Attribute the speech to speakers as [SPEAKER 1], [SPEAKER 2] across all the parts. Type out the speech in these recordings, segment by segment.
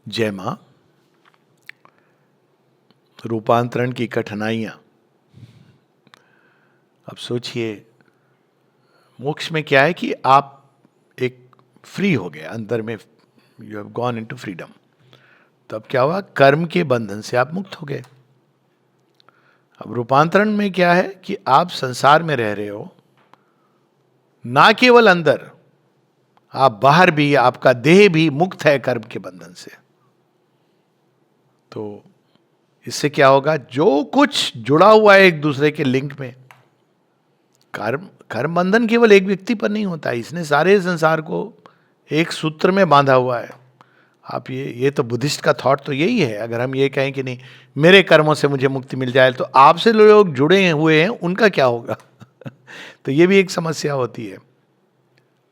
[SPEAKER 1] जय मां। रूपांतरण की कठिनाइयां। अब सोचिए, मोक्ष में क्या है कि आप एक फ्री हो गए, अंदर में you have gone into freedom. तब क्या हुआ? कर्म के बंधन से आप मुक्त हो गए। अब रूपांतरण में क्या है कि आप संसार में रह रहे हो, ना केवल अंदर, आप बाहर भी, आपका देह भी मुक्त है कर्म के बंधन से। तो इससे क्या होगा? जो कुछ जुड़ा हुआ है एक दूसरे के लिंक में, कर्म कर्म बंधन केवल एक व्यक्ति पर नहीं होता है, इसने सारे संसार को एक सूत्र में बांधा हुआ है। आप ये तो बुद्धिस्ट का थॉट तो यही है। अगर हम ये कहें कि नहीं, मेरे कर्मों से मुझे मुक्ति मिल जाए, तो आपसे लोग जुड़े हुए हैं उनका क्या होगा? तो ये भी एक समस्या होती है।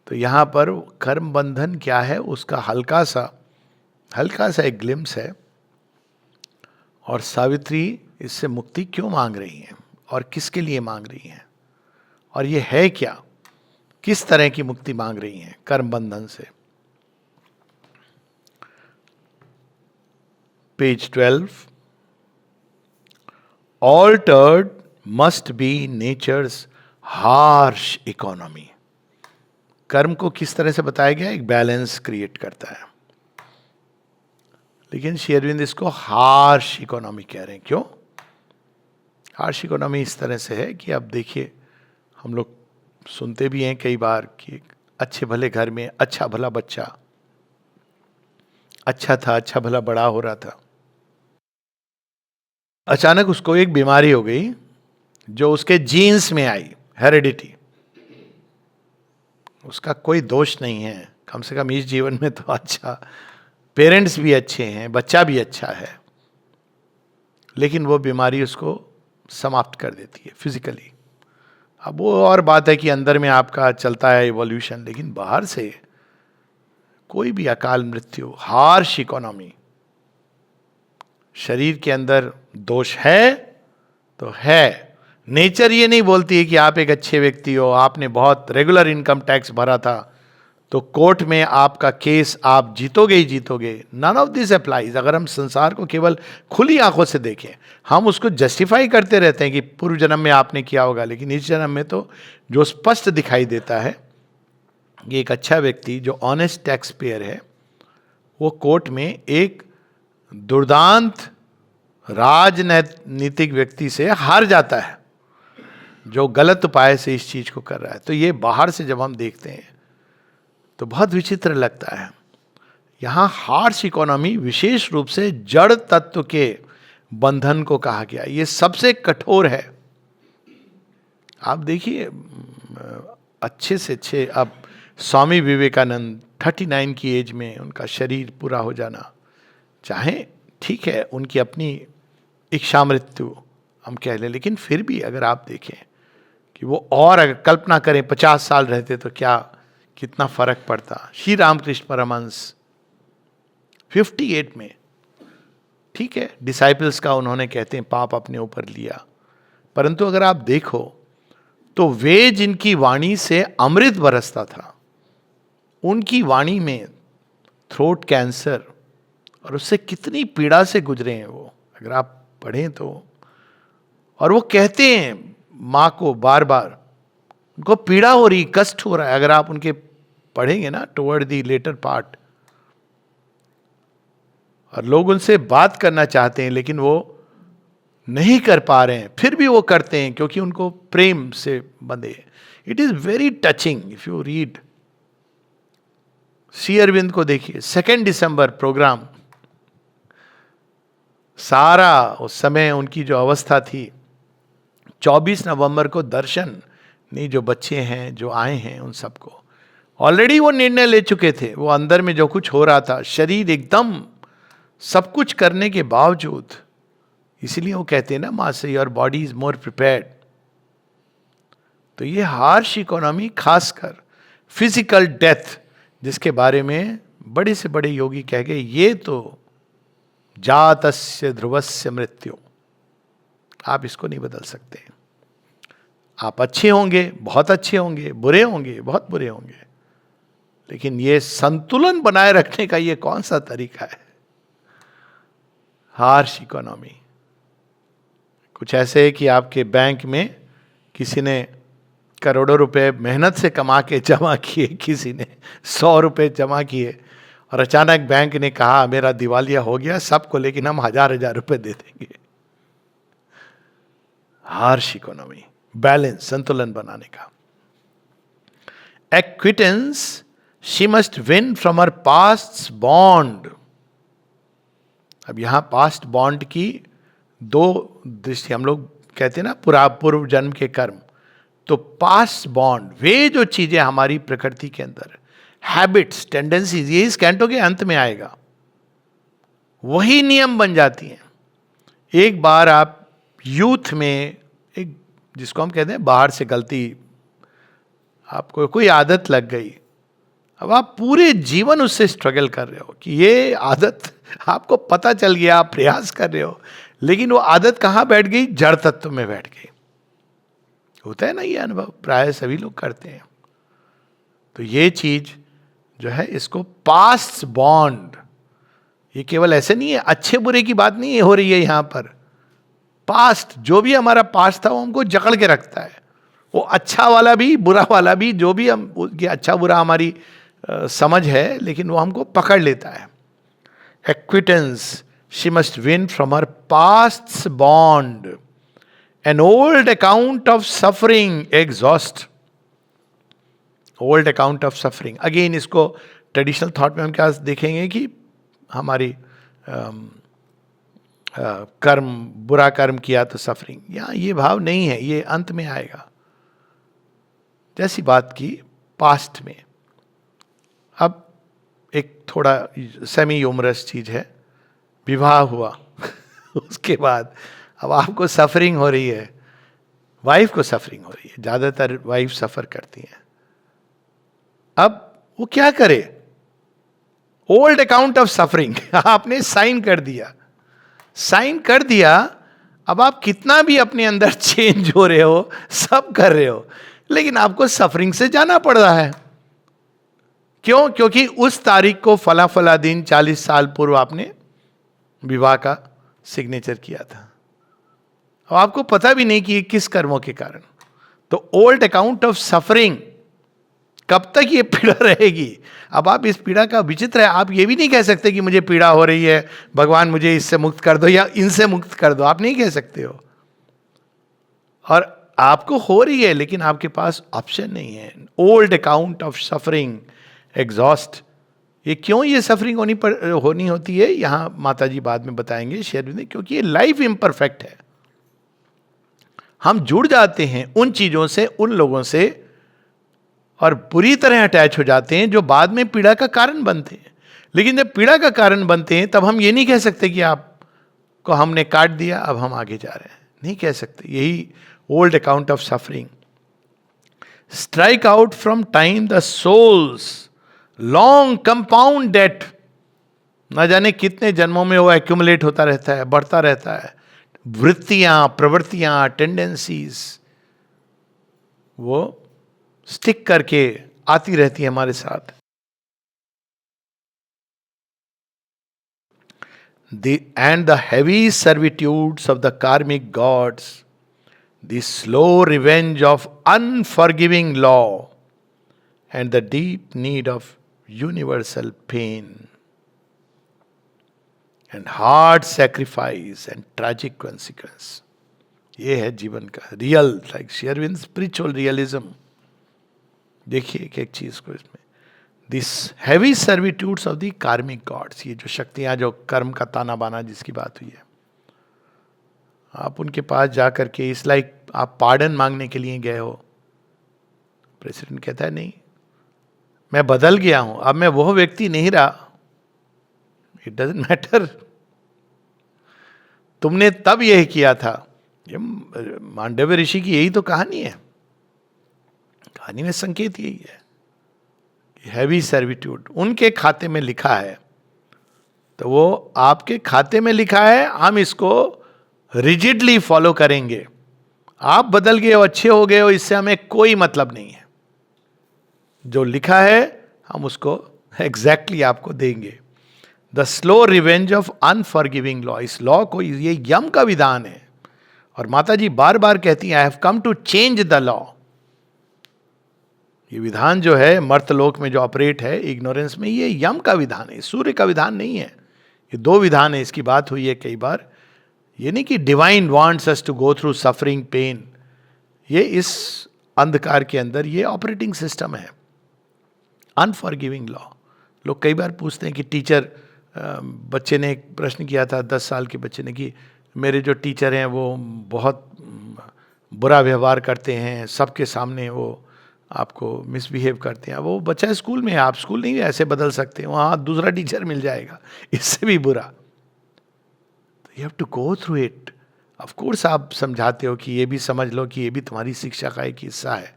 [SPEAKER 1] तो यहाँ पर कर्म बंधन क्या है, उसका हल्का सा एक ग्लिम्स है। और सावित्री इससे मुक्ति क्यों मांग रही हैं और किसके लिए मांग रही हैं, और ये है क्या, किस तरह की मुक्ति मांग रही हैं कर्म बंधन से। Page 12। Altered must be nature's harsh economy. कर्म को किस तरह से बताया गया? एक बैलेंस क्रिएट करता है, लेकिन श्री अरविंद इसको हार्श इकोनॉमी कह रहे हैं। क्यों हार्श इकोनॉमी? इस तरह से है कि अब देखिए, हम लोग सुनते भी हैं कई बार कि अच्छे भले घर में अच्छा भला बच्चा अच्छा था, अच्छा भला बड़ा हो रहा था, अचानक उसको एक बीमारी हो गई जो उसके जीन्स में आई, हेरिडिटी। उसका कोई दोष नहीं है, कम से कम इस जीवन में तो अच्छा, पेरेंट्स भी अच्छे हैं, बच्चा भी अच्छा है, लेकिन वो बीमारी उसको समाप्त कर देती है फिजिकली। अब वो और बात है कि अंदर में आपका चलता है इवोल्यूशन, लेकिन बाहर से कोई भी अकाल मृत्यु, हार्श इकोनॉमी। शरीर के अंदर दोष है तो है। नेचर ये नहीं बोलती है कि आप एक अच्छे व्यक्ति हो, आपने बहुत रेगुलर इनकम टैक्स भरा था, तो कोर्ट में आपका केस आप जीतोगे ही जीतोगे। None of this applies. अगर हम संसार को केवल खुली आंखों से देखें, हम उसको जस्टिफाई करते रहते हैं कि पूर्व जन्म में आपने किया होगा, लेकिन इस जन्म में तो जो स्पष्ट दिखाई देता है, ये एक अच्छा व्यक्ति जो ऑनेस्ट टैक्स पेयर है, वो कोर्ट में एक दुर्दांत राजनीतिक व्यक्ति से हार जाता है जो गलत उपाय से इस चीज को कर रहा है। तो ये बाहर से जब हम देखते हैं तो बहुत विचित्र लगता है। यहां हार्श इकोनॉमी विशेष रूप से जड़ तत्व के बंधन को कहा गया, ये सबसे कठोर है। आप देखिए, अच्छे से अच्छे, अब स्वामी विवेकानंद 39 की एज में उनका शरीर पूरा हो जाना, चाहे ठीक है उनकी अपनी इच्छा मृत्यु हम कह लें, लेकिन फिर भी अगर आप देखें कि वो, और अगर कल्पना करें 50 साल रहते तो क्या, कितना फर्क पड़ता। श्री रामकृष्ण परमहंस 58 में, ठीक है, डिसाइपल्स का उन्होंने कहते हैं पाप अपने ऊपर लिया, परंतु अगर आप देखो तो वे जिनकी वाणी से अमृत बरसता था, उनकी वाणी में थ्रोट कैंसर, और उससे कितनी पीड़ा से गुजरे हैं वो, अगर आप पढ़ें तो। और वो कहते हैं माँ को बार बार, उनको पीड़ा हो रही, कष्ट हो रहा है। अगर आप उनके पढ़ेंगे ना टुवर्ड दी लेटर पार्ट, और लोग उनसे बात करना चाहते हैं लेकिन वो नहीं कर पा रहे हैं, फिर भी वो करते हैं क्योंकि उनको प्रेम से बंधे। It is very touching if you read. Shri Aurobindo को देखिए, 2 दिसंबर प्रोग्राम, सारा उस समय उनकी जो अवस्था थी, 24 नवंबर को दर्शन नहीं, जो बच्चे हैं जो आए हैं उन सबको ऑलरेडी वो निर्णय ले चुके थे। वो अंदर में जो कुछ हो रहा था, शरीर एकदम सब कुछ करने के बावजूद, इसीलिए वो कहते हैं ना माँ से, your body is more prepared. तो ये हार्श इकोनॉमी, खासकर फिजिकल डेथ, जिसके बारे में बड़े से बड़े योगी कह गए, ये तो जातस्य ध्रुवस्य मृत्यु, आप इसको नहीं बदल सकते। आप अच्छे होंगे, बहुत अच्छे होंगे, बुरे होंगे, बहुत बुरे होंगे, लेकिन ये संतुलन बनाए रखने का ये कौन सा तरीका है? Harsh economy. कुछ ऐसे है कि आपके बैंक में किसी ने करोड़ों रुपए मेहनत से कमा के जमा किए, किसी ने 100 रुपए जमा किए, और अचानक बैंक ने कहा मेरा दिवालिया हो गया सबको, लेकिन हम 1000 रुपए दे देंगे। हार्श इकोनॉमी, बैलेंस, संतुलन बनाने का। Acquaintance, she must win from her past bond. अब यहां पास्ट बॉन्ड की दो दृष्टि, हम लोग कहते हैं ना पूर्व जन्म के कर्म, तो पास्ट बॉन्ड, वे जो चीजें हमारी प्रकृति के अंदर, हैबिट्स, टेंडेंसीज, ये इस कैंटो के अंत में आएगा, वही नियम बन जाती हैं। एक बार आप यूथ में एक, जिसको हम कहते हैं बाहर से गलती, आपको कोई आदत लग गई, अब आप पूरे जीवन उससे स्ट्रगल कर रहे हो कि ये आदत, आपको पता चल गया, आप प्रयास कर रहे हो, लेकिन वो आदत कहाँ बैठ गई? जड़ तत्व में बैठ गई। होता है ना ये अनुभव, प्राय सभी लोग करते हैं। तो ये चीज जो है, इसको पास्ट बॉन्ड, ये केवल ऐसे नहीं है, अच्छे बुरे की बात नहीं हो रही है यहां पर। पास्ट, जो भी हमारा पास्ट था वो हमको जकड़ के रखता है, वो अच्छा वाला भी बुरा वाला भी, जो भी हम, ये अच्छा बुरा हमारी समझ है, लेकिन वो हमको पकड़ लेता है। Acquaintance, she must win from her past bond, an old account of suffering exhaust. Old account of suffering, again इसको ट्रेडिशनल थॉट में हम क्या देखेंगे कि हमारी कर्म, बुरा कर्म किया तो सफरिंग, यहाँ ये भाव नहीं है, ये अंत में आएगा। जैसी बात की पास्ट में, अब एक थोड़ा सेमी ह्यूमरस चीज है, विवाह हुआ उसके बाद अब आपको सफरिंग हो रही है, वाइफ को सफरिंग हो रही है, ज्यादातर वाइफ सफर करती हैं। अब वो क्या करे? ओल्ड अकाउंट ऑफ सफरिंग आपने साइन कर दिया, साइन कर दिया। अब आप कितना भी अपने अंदर चेंज हो रहे हो, सब कर रहे हो, लेकिन आपको सफरिंग से जाना पड़ रहा है। क्यों? क्योंकि उस तारीख को फला फला दिन 40 साल पूर्व आपने विवाह का सिग्नेचर किया था, और आपको पता भी नहीं कि किस कर्मों के कारण। तो ओल्ड अकाउंट ऑफ सफरिंग, कब तक ये पीड़ा रहेगी? अब आप इस पीड़ा का विचित्र है, आप ये भी नहीं कह सकते कि मुझे पीड़ा हो रही है, भगवान मुझे इससे मुक्त कर दो या इनसे मुक्त कर दो, आप नहीं कह सकते हो। और आपको हो रही है, लेकिन आपके पास ऑप्शन नहीं है। Old account of suffering exhaust. ये क्यों ये सफरिंग होनी होती है, यहां माता जी बाद में बताएंगे शेयर में, क्योंकि ये लाइफ इम्परफेक्ट है। हम जुड़ जाते हैं उन चीजों से, उन लोगों से, और बुरी तरह अटैच हो जाते हैं, जो बाद में पीड़ा का कारण बनते हैं। लेकिन जब पीड़ा का कारण बनते हैं, तब हम ये नहीं कह सकते कि आपको हमने काट दिया, अब हम आगे जा रहे हैं, नहीं कह सकते। यही old account of suffering. Strike out from time the soul's long compound debt. न जाने कितने जन्मों में वो एक्यूमुलेट होता रहता है, बढ़ता रहता है, वृत्तियां, प्रवृत्तियां, टेंडेंसीज, वो स्टिक करके आती रहती है हमारे साथ। And the heavy servitudes of the karmic gods, the slow revenge of unforgiving law, and the deep need of universal pain, and hard sacrifice and tragic consequence. ये है जीवन का रियल, लाइक शेरविन स्पिरिचुअल रियलिज्म। देखिए एक एक चीज को इसमें, this heavy servitudes of the karmic gods, ये जो शक्तियां, जो कर्म का ताना बाना जिसकी बात हुई है, आप उनके पास जाकर के इस लाइक आप पार्डन मांगने के लिए गए हो, प्रेसिडेंट कहता है नहीं, मैं बदल गया हूं, अब मैं वो व्यक्ति नहीं रहा, इट डजंट मैटर, तुमने तब यह किया था। ये मांडव्य ऋषि की यही तो कहानी है, कहानी में संकेत यही है। हैवी सर्विट्यूड उनके खाते में लिखा है, तो वो आपके खाते में लिखा है, हम इसको रिजिडली फॉलो करेंगे। आप बदल गए हो, अच्छे हो गए हो, इससे हमें कोई मतलब नहीं है। जो लिखा है हम उसको एग्जैक्टली आपको देंगे। The slow revenge of unforgiving law, इस लॉ को, ये यम का विधान है। और माता जी बार बार कहती हैं, I have come to change the law. ये विधान जो है मर्तलोक में जो ऑपरेट है इग्नोरेंस में, ये यम का विधान है, सूर्य का विधान नहीं है। ये दो विधान है, इसकी बात हुई है कई बार। ये नहीं कि divine wants us to go through suffering pain, ये इस अंधकार के अंदर ये ऑपरेटिंग सिस्टम है। Unforgiving law. लोग कई बार पूछते हैं कि टीचर, बच्चे ने एक प्रश्न किया था 10 साल के बच्चे ने कि मेरे जो टीचर हैं वो बहुत बुरा व्यवहार करते हैं, सबके सामने वो आपको मिसबिहेव करते हैं। वो बच्चा स्कूल में है, आप स्कूल नहीं ऐसे बदल सकते, वहाँ दूसरा टीचर मिल जाएगा इससे भी बुरा। तो you have to go through it. Of course आप समझाते हो कि ये भी समझ लो कि ये भी तुम्हारी शिक्षा का एक हिस्सा है,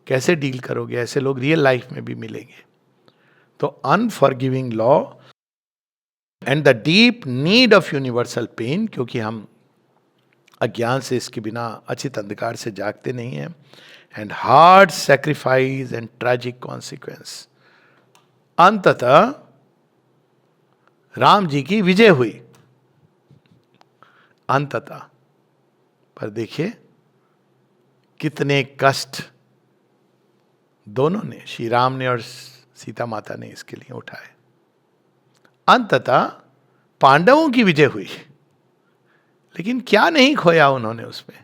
[SPEAKER 1] कैसे डील करोगे, ऐसे लोग रियल लाइफ में भी मिलेंगे। तो unforgiving law and the deep need of universal pain, क्योंकि हम अज्ञान से, इसके बिना अचित अंधकार से जागते नहीं हैं। And hard sacrifice and tragic consequence. अंततः राम जी की विजय हुई, अंततः। पर देखिए कितने कष्ट दोनों ने, श्री राम ने और सीता माता ने इसके लिए उठाए। अंततः पांडवों की विजय हुई, लेकिन क्या नहीं खोया उन्होंने उसमें।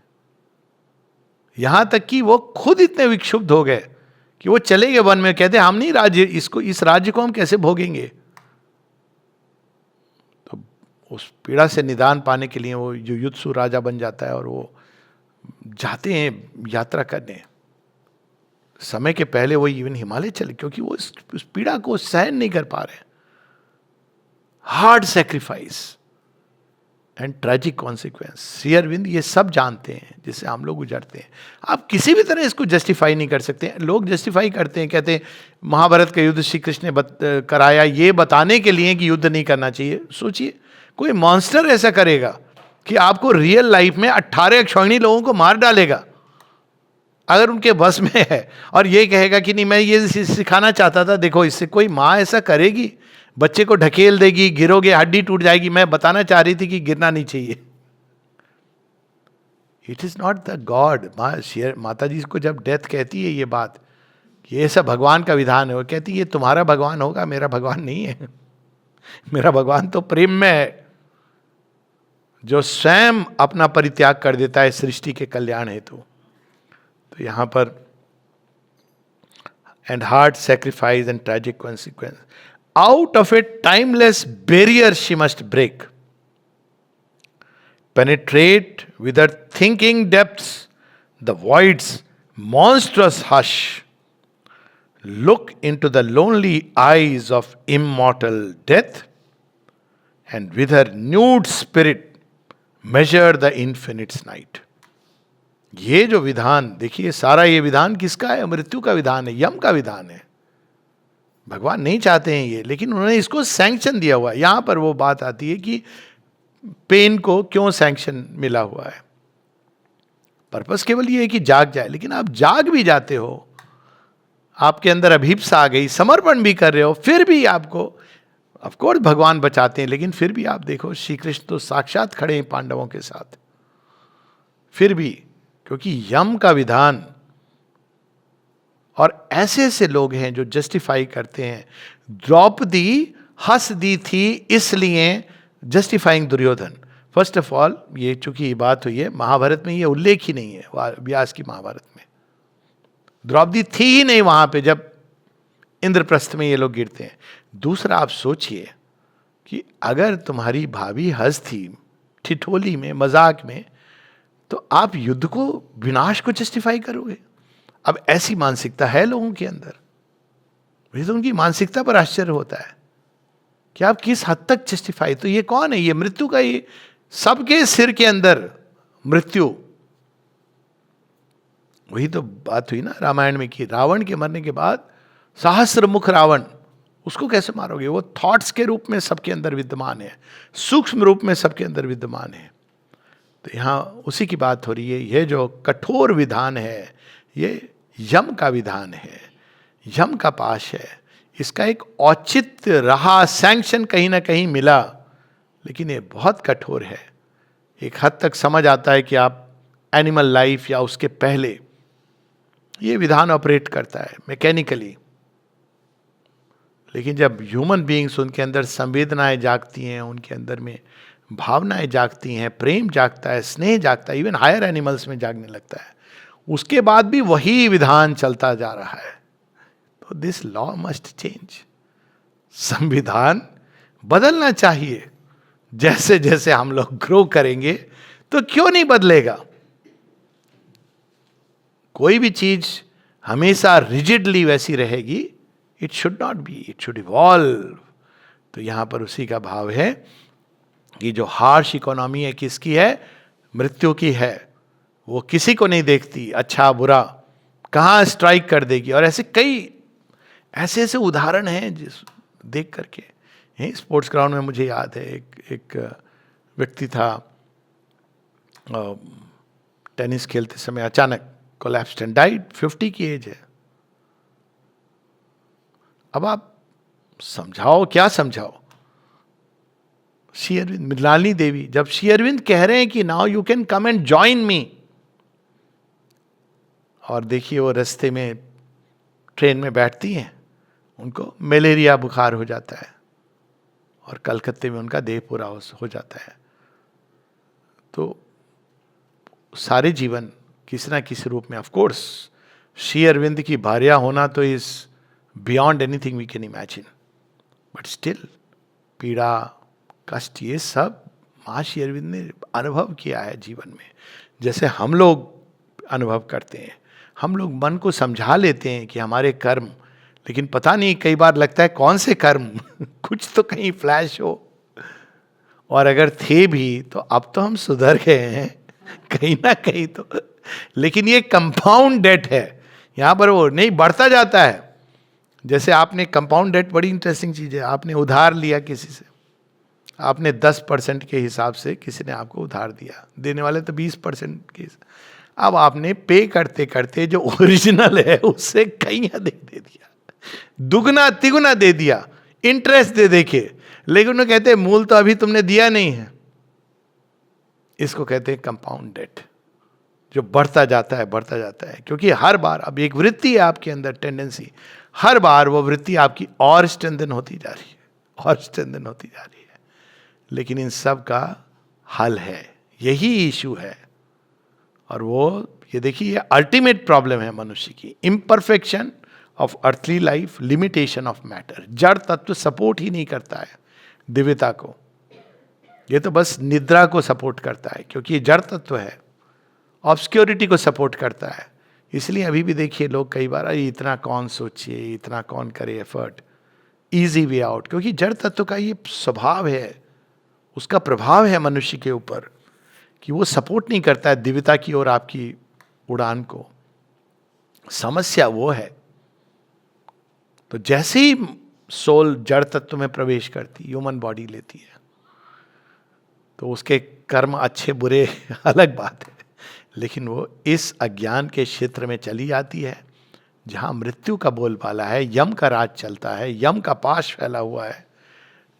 [SPEAKER 1] यहां तक कि वो खुद इतने विक्षुब्ध हो गए कि वो चले गए वन में, कहते हम नहीं राज्य, इसको, इस राज्य को हम कैसे भोगेंगे। तो उस पीड़ा से निदान पाने के लिए वो जो युद्धसु राजा बन जाता है और वो जाते हैं यात्रा करने। समय के पहले वो इवन हिमालय चले, क्योंकि वो उस पीड़ा को सहन नहीं कर पा रहे। Hard sacrifice and tragic consequence. Shri Aurobindo ये सब जानते हैं जिससे हम लोग गुजरते हैं। आप किसी भी तरह इसको जस्टिफाई नहीं कर सकते। लोग जस्टिफाई करते हैं, कहते हैं महाभारत का युद्ध श्री कृष्ण ने कराया ये बताने के लिए कि युद्ध नहीं करना चाहिए। सोचिए कोई मॉन्स्टर ऐसा करेगा कि आपको रियल लाइफ में 18 अक्षौहिणी लोगों को मार डालेगा अगर उनके बस में है, और ये कहेगा कि नहीं मैं ये सिखाना चाहता था, देखो इससे कोई माँ ऐसा करेगी, बच्चे को ढकेल देगी, गिरोगे हड्डी टूट जाएगी, मैं बताना चाह रही थी कि गिरना नहीं चाहिए। It is not the God. माता जी को जब डेथ कहती है ये बात कि ये सब भगवान का विधान है, वो कहती है ये तुम्हारा भगवान होगा, मेरा भगवान नहीं है। मेरा भगवान तो प्रेम में है, जो स्वयं अपना परित्याग कर देता है सृष्टि के कल्याण हेतु। तो यहां पर and hard sacrifice and tragic consequence, out of a timeless barrier she must break, penetrate with her thinking depths the void's monstrous hush, look into the lonely eyes of immortal death, and with her nude spirit measure the infinite's night. ये जो विधान देखिए, सारा ये विधान किसका है? मृत्यु का विधान है, यम का विधान है। भगवान नहीं चाहते हैं ये, लेकिन उन्होंने इसको सैंक्शन दिया हुआ है। यहां पर वो बात आती है कि पेन को क्यों सैंक्शन मिला हुआ है। पर्पस केवल ये है कि जाग जाए, लेकिन आप जाग भी जाते हो, आपके अंदर अभिप्सा आ गई, समर्पण भी कर रहे हो, फिर भी आपको ऑफ कोर्स भगवान बचाते हैं, लेकिन फिर भी आप देखो श्री कृष्ण तो साक्षात खड़े हैं पांडवों के साथ। फिर भी क्योंकि यम का विधान, और ऐसे ऐसे लोग हैं जो जस्टिफाई करते हैं। द्रौपदी हंस दी थी इसलिए justifying Duryodhan. First of all ये चूंकि ये बात हुई है, महाभारत में ये उल्लेख ही नहीं है, व्यास की महाभारत में द्रौपदी थी ही नहीं वहां पे जब इंद्रप्रस्थ में ये लोग गिरते हैं। दूसरा आप सोचिए कि अगर तुम्हारी भाभी हंस थी ठिठोली में, मजाक में, तो आप युद्ध को, विनाश को जस्टिफाई करोगे? अब ऐसी मानसिकता है लोगों के अंदर। मुझे तो उनकी मानसिकता पर आश्चर्य होता है कि आप किस हद तक जस्टिफाई। तो ये कौन है? ये मृत्यु का, ये सबके सिर के अंदर मृत्यु। वही तो बात हुई ना रामायण में कि रावण के मरने के बाद सहस्र मुख रावण, उसको कैसे मारोगे? वो थॉट्स के रूप में सबके अंदर विद्यमान है, सूक्ष्म रूप में सबके अंदर विद्यमान है। तो यहां उसी की बात हो रही है। यह जो कठोर विधान है ये यम का विधान है, यम का पाश है। इसका एक औचित्य रहा, सैंक्शन कहीं ना कहीं मिला, लेकिन ये बहुत कठोर है। एक हद तक समझ आता है कि आप एनिमल लाइफ या उसके पहले ये विधान ऑपरेट करता है मैकेनिकली, लेकिन जब ह्यूमन बीइंग्स, उनके अंदर संवेदनाएं जागती हैं, उनके अंदर में भावनाएं जागती हैं, प्रेम जागता है, स्नेह जागता है, इवन हायर एनिमल्स में जागने लगता है, उसके बाद भी वही विधान चलता जा रहा है। तो दिस लॉ मस्ट चेंज। संविधान बदलना चाहिए। जैसे जैसे हम लोग ग्रो करेंगे तो क्यों नहीं बदलेगा? कोई भी चीज हमेशा रिजिडली वैसी रहेगी, it should not be, it should evolve. तो यहां पर उसी का भाव है कि जो हार्श इकोनॉमी है किसकी है? मृत्यु की है। वो किसी को नहीं देखती, अच्छा बुरा, कहाँ स्ट्राइक कर देगी। और ऐसे कई ऐसे ऐसे उदाहरण हैं जिस देख करके, यहीं स्पोर्ट्स ग्राउंड में मुझे याद है एक व्यक्ति था, टेनिस खेलते समय अचानक कोलैप्स्ड एंड डाइड, 50 की एज है। अब आप समझाओ, क्या समझाओ? श्री अरविंद, मृणालिनी देवी, जब श्री अरविंद कह रहे हैं कि now you can come and join me, और देखिए वो रास्ते में ट्रेन में बैठती हैं, उनको मलेरिया बुखार हो जाता है और कलकत्ते में उनका देह पूरा हो जाता है। तो सारे जीवन किसी ना किसी रूप में, ऑफ कोर्स श्री अरविंद की भार्या होना तो is beyond anything we can imagine, but still पीड़ा, कष्ट, ये सब माँ श्री अरविंद ने अनुभव किया है जीवन में, जैसे हम लोग अनुभव करते हैं। हम लोग मन को समझा लेते हैं कि हमारे कर्म, लेकिन पता नहीं कई बार लगता है कौन से कर्म कुछ तो कहीं फ्लैश हो, और अगर थे भी तो अब तो हम सुधर गए हैं कहीं ना कहीं तो। लेकिन ये कंपाउंड डेट है, यहां पर वो नहीं बढ़ता जाता है। जैसे आपने कंपाउंड डेट, बड़ी इंटरेस्टिंग चीज है, आपने उधार लिया किसी से, आपने 10% के हिसाब से किसी ने आपको उधार दिया, देने वाले तो 20% के। अब आपने पे करते करते जो ओरिजिनल है उससे कहीं अधिक दे दिया, दुगना तिगुना दे दिया, इंटरेस्ट दे देके, लेकिन उन्हें कहते हैं मूल तो अभी तुमने दिया नहीं है। इसको कहते हैं कंपाउंड डेट, जो बढ़ता जाता है बढ़ता जाता है, क्योंकि हर बार अब एक वृत्ति है आपके अंदर, टेंडेंसी, हर बार वो वृत्ति आपकी और स्ट्रेंथन होती जा रही है और स्ट्रेंथन होती जा रही है। लेकिन इन सब का हल है, यही इशू है। और वो ये देखिए, ये अल्टीमेट प्रॉब्लम है मनुष्य की, imperfection of earthly life, limitation of matter. जड़ तत्व सपोर्ट ही नहीं करता है दिव्यता को, ये तो बस निद्रा को सपोर्ट करता है, क्योंकि ये जड़ तत्व है, ऑब्सक्योरिटी को सपोर्ट करता है। इसलिए अभी भी देखिए लोग कई बार, अरे इतना कौन सोचे, इतना कौन करे एफर्ट, इजी वे आउट, क्योंकि जड़ तत्व का ये स्वभाव है, उसका प्रभाव है मनुष्य के ऊपर कि वो सपोर्ट नहीं करता है दिव्यता की ओर आपकी उड़ान को। समस्या वो है। तो जैसे ही सोल जड़ तत्व में प्रवेश करती, ह्यूमन बॉडी लेती है, तो उसके कर्म अच्छे बुरे अलग बात है, लेकिन वो इस अज्ञान के क्षेत्र में चली जाती है जहां मृत्यु का बोलबाला है, यम का राज चलता है, यम का पाश फैला हुआ है,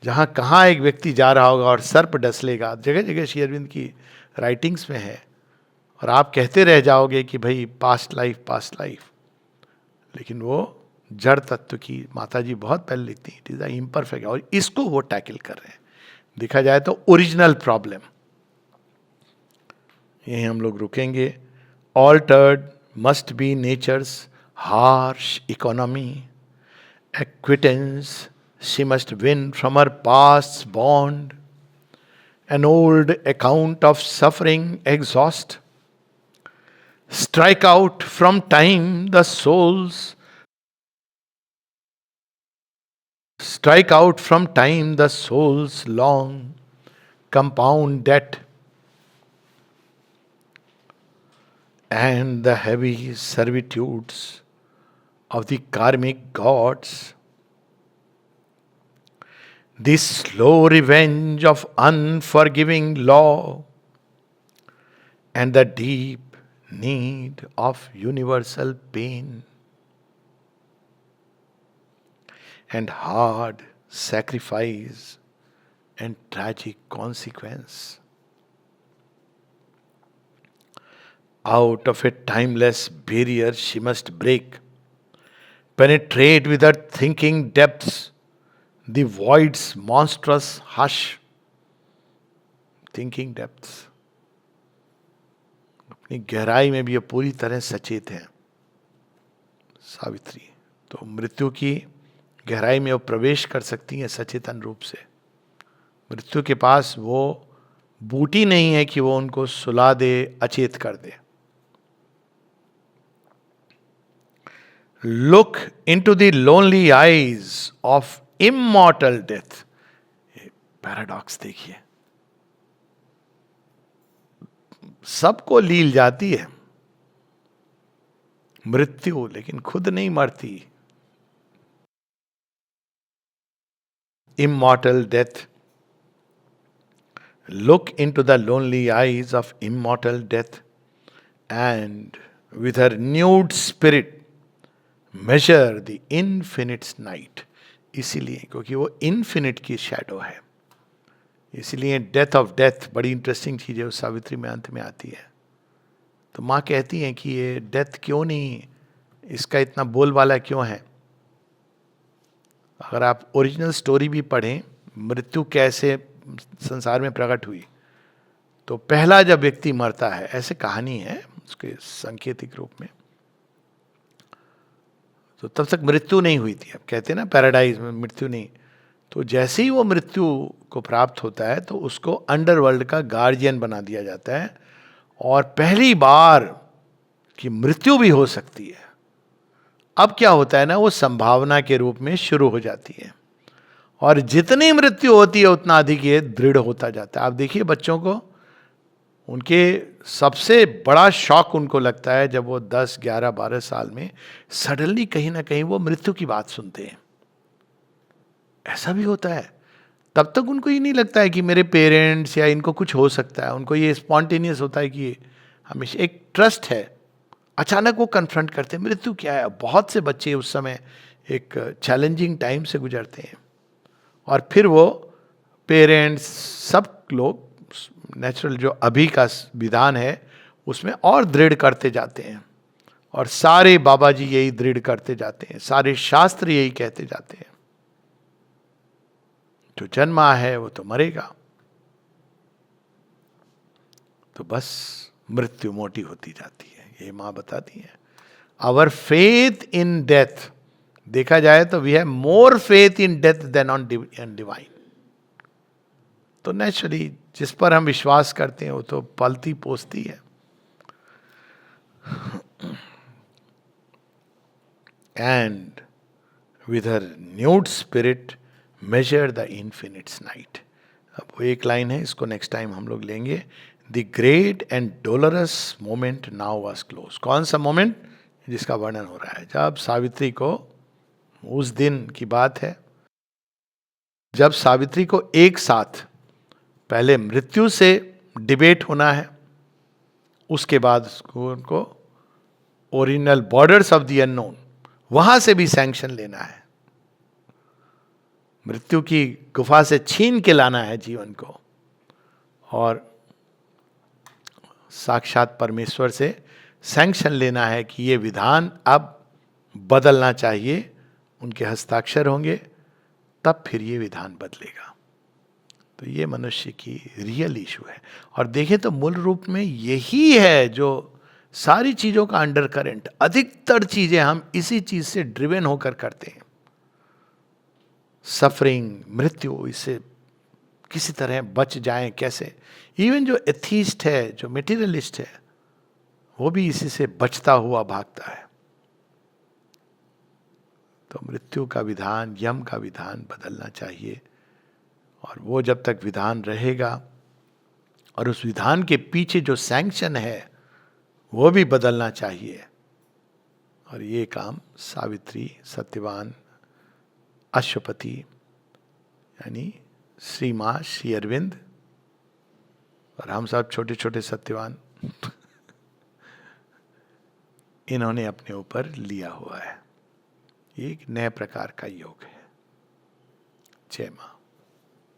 [SPEAKER 1] जहां कहाँ एक व्यक्ति जा रहा होगा और सर्प डसलेगा। जगह जगह श्री अरविंद की राइटिंग्स में है, और आप कहते रह जाओगे कि भाई पास्ट लाइफ, लेकिन वो जड़ तत्व की माता जी बहुत पहले लिखती हैं, इट इज इम्परफेक्ट, और इसको वो टैकल कर रहे हैं। देखा जाए तो ओरिजिनल प्रॉब्लम। यहीं हम लोग रुकेंगे। Altered must be nature's harsh economy, acquittance she must win from her past bond, an old account of suffering exhaust. Strike out from time the souls, strike out from time the soul's long compound debt, and the heavy servitudes of the karmic gods. This slow revenge of unforgiving law, and the deep need of universal pain. and hard sacrifice and tragic consequence. Out of a timeless barrier she must break, penetrate with her thinking depths the void's monstrous hush. Thinking depths, अपनी गहराई में भी ये पूरी तरह सचेत है सावित्री। तो मृत्यु की गहराई में वो प्रवेश कर सकती हैं सचेतन रूप से। मृत्यु के पास वो बूटी नहीं है कि वो उनको सुला दे, अचेत कर दे। Look into the lonely eyes of immortal death. Paradox देखिए, सबको लील जाती है मृत्यु, लेकिन खुद नहीं मरती। Immortal death, look into the lonely eyes of immortal death and with her nude spirit measure the infinite's night। इसीलिए, क्योंकि वो इन्फिनिट की शैडो है, इसीलिए डेथ ऑफ डेथ बड़ी इंटरेस्टिंग चीज है, उस सावित्री में अंत में आती है। तो माँ कहती हैं कि ये डेथ क्यों नहीं, इसका इतना बोलबाला क्यों है। अगर आप ओरिजिनल स्टोरी भी पढ़ें, मृत्यु कैसे संसार में प्रकट हुई, तो पहला जब व्यक्ति मरता है, ऐसे कहानी है उसके सांकेतिक रूप में, तो तब तक मृत्यु नहीं हुई थी। अब कहते हैं ना पैराडाइज में मृत्यु नहीं, तो जैसे ही वो मृत्यु को प्राप्त होता है तो उसको अंडरवर्ल्ड का गार्जियन बना दिया जाता है, और पहली बार कि मृत्यु भी हो सकती है। अब क्या होता है ना, वो संभावना के रूप में शुरू हो जाती है, और जितनी मृत्यु होती है उतना अधिक ये दृढ़ होता जाता है। आप देखिए बच्चों को, उनके सबसे बड़ा शॉक उनको लगता है जब वो 10, 11, 12 साल में सडनली कहीं ना कहीं वो मृत्यु की बात सुनते हैं। ऐसा भी होता है। तब तक उनको ये नहीं लगता है कि मेरे पेरेंट्स या इनको कुछ हो सकता है, उनको ये स्पॉन्टेनियस होता है कि हमेशा एक ट्रस्ट है। अचानक वो कन्फ्रंट करते हैं मृत्यु क्या है। बहुत से बच्चे उस समय एक चैलेंजिंग टाइम से गुजरते हैं, और फिर वो पेरेंट्स सब लोग नेचुरल जो अभी का विधान है उसमें और दृढ़ करते जाते हैं, और सारे बाबा जी यही दृढ़ करते जाते हैं, सारे शास्त्र यही कहते जाते हैं, जो जन्मा है वो तो मरेगा। तो बस मृत्यु मोटी होती जाती है, ये मां बताती है। आवर फेथ इन डेथ, देखा जाए तो we have more faith in death than on divine. तो नेचुरली जिस पर हम विश्वास करते हैं वो तो पलती पोसती है। And with her nude spirit measure the infinite's night. अब वो एक लाइन है, इसको नेक्स्ट टाइम हम लोग लेंगे। The great and dolorous moment now was close. कौन सा मोमेंट जिसका वर्णन हो रहा है? जब सावित्री को, उस दिन की बात है जब सावित्री को एक साथ पहले मृत्यु से डिबेट होना है, उसके बाद उनको original borders of the unknown, वहां से भी सैंक्शन लेना है। मृत्यु की गुफा से छीन के लाना है जीवन को, और साक्षात परमेश्वर से सैंक्शन लेना है कि ये विधान अब बदलना चाहिए। उनके हस्ताक्षर होंगे तब फिर ये विधान बदलेगा। तो ये मनुष्य की रियल इशू है। और देखें तो मूल रूप में यही है जो सारी चीजों का अंडर करंट, अधिकतर चीजें हम इसी चीज से ड्रिवन होकर करते हैं। सफरिंग, मृत्यु, इससे किसी तरह बच जाएं कैसे। इवन जो एथीस्ट है, जो मेटीरियलिस्ट है, वो भी इसी से बचता हुआ भागता है। तो मृत्यु का विधान, यम का विधान बदलना चाहिए, और वो जब तक विधान रहेगा और उस विधान के पीछे जो सैंक्शन है वो भी बदलना चाहिए। और ये काम सावित्री, सत्यवान, अश्वपति यानी श्री माँ, श्री अरविंद, और हम सब छोटे छोटे सत्यवान इन्होंने अपने ऊपर लिया हुआ है। ये एक नए प्रकार का योग है। जय मां।